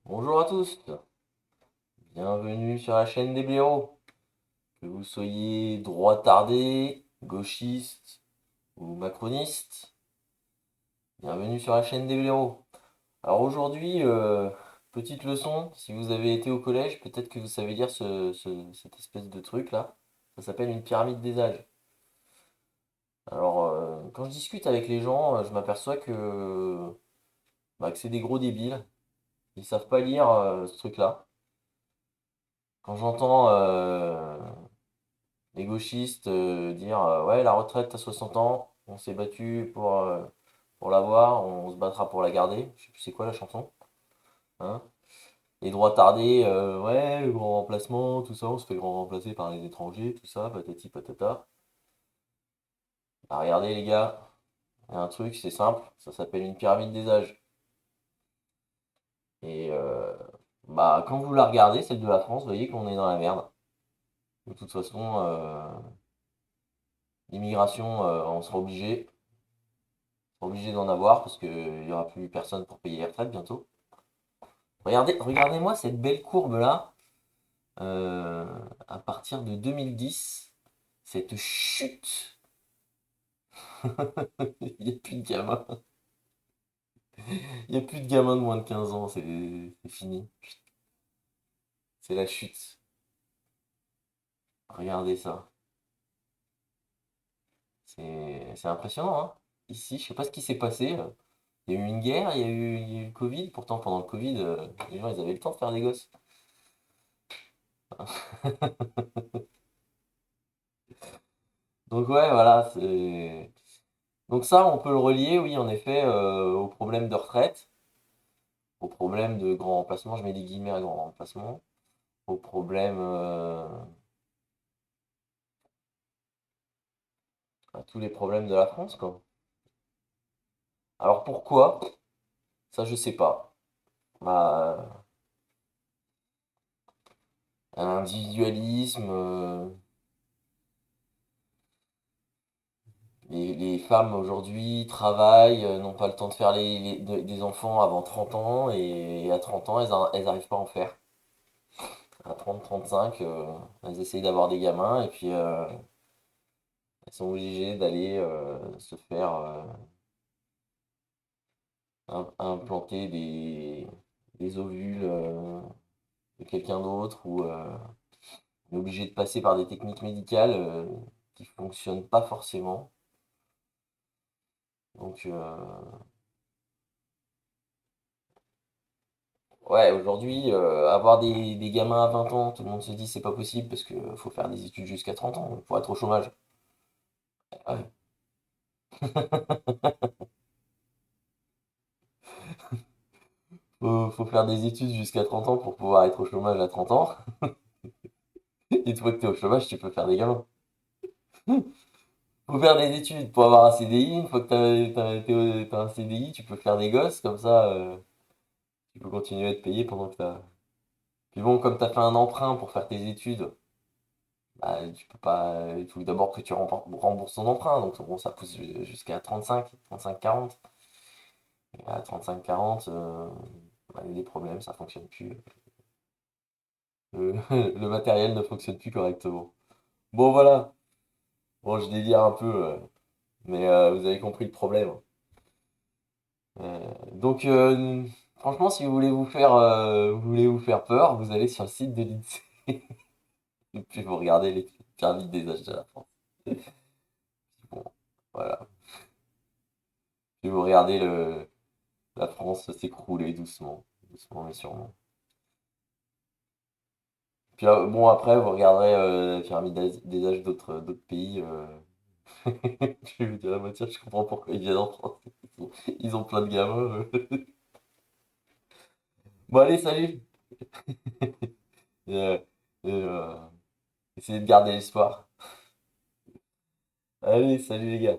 Bonjour à tous, bienvenue sur la chaîne des blaireaux. Que vous soyez droitardé, gauchiste ou macroniste, bienvenue sur la chaîne des blaireaux. Alors aujourd'hui, petite leçon, si vous avez été au collège, peut-être que vous savez lire cette espèce de truc là. Ça s'appelle une pyramide des âges. Alors quand je discute avec les gens, je m'aperçois que c'est des gros débiles. Ils savent pas lire ce truc-là. Quand j'entends les gauchistes dire ouais, la retraite à 60 ans, on s'est battu pour l'avoir, on se battra pour la garder. Je sais plus c'est quoi la chanson. Hein. Les droits tardés, ouais, le grand remplacement, tout ça, on se fait grand remplacer par les étrangers, tout ça, patati patata. Bah, regardez les gars, il y a un truc, c'est simple, ça s'appelle une pyramide des âges. Et quand vous la regardez, celle de la France, vous voyez qu'on est dans la merde. De toute façon, l'immigration, on sera obligé d'en avoir parce qu'il n'y aura plus personne pour payer les retraites bientôt. Regardez-moi cette belle courbe là, euh, à partir de 2010, cette chute, il n'y a plus de gamins, il n'y a plus de gamins de moins de 15 ans, c'est fini, c'est la chute. Regardez ça, c'est impressionnant, hein. Ici, je sais pas ce qui s'est passé, il y a eu une guerre, il y a eu le Covid, pourtant pendant le Covid, les gens ils avaient le temps de faire des gosses. Donc ouais, voilà, c'est... Donc ça, on peut le relier, oui, en effet, au problème de retraite, au problème de grand remplacement, je mets des guillemets à grand remplacement, au problème, à tous les problèmes de la France, quoi. Alors pourquoi? Ça, je sais pas. Bah, un individualisme, les femmes aujourd'hui travaillent, n'ont pas le temps de faire des enfants avant 30 ans, et à 30 ans, elles arrivent pas à en faire. À 30, 35, elles essayent d'avoir des gamins, et puis elles sont obligées d'aller se faire implanter des ovules de quelqu'un d'autre ou on est obligé de passer par des techniques médicales qui fonctionnent pas forcément. Donc ouais, aujourd'hui, avoir des gamins à 20 ans, tout le monde se dit c'est pas possible parce qu'il faut faire des études jusqu'à 30 ans pour être au chômage. Ouais. Faut faire des études jusqu'à 30 ans pour pouvoir être au chômage à 30 ans. Et une fois que t'es au chômage, tu peux faire des gamins. Faut faire des études pour avoir un CDI. Une fois que t'as un CDI, tu peux faire des gosses, comme ça, tu peux continuer à être payé pendant que t'as. Puis bon, comme t'as fait un emprunt pour faire tes études, bah, tu peux pas. Il faut d'abord que tu rembourses ton emprunt. Donc bon, ça pousse jusqu'à 35, 40. Et à 35, 40, il y a des problèmes, ça fonctionne plus. Le, le matériel ne fonctionne plus correctement. Bon, voilà. Bon, je délire un peu, mais vous avez compris le problème. Donc, franchement, si vous voulez vous faire peur, vous allez sur le site de l'INSEE et puis vous regardez les pyramides des âges de la France. Bon, voilà. Puis vous regardez la France s'écrouler doucement, doucement mais sûrement. Puis bon, après, vous regarderez la pyramide des âges d'autres pays. Je vais vous dire la moitié, je comprends pourquoi ils viennent en France. Ils ont plein de gamins. Bon, allez, salut! Et, essayez de garder l'espoir. Allez, salut les gars.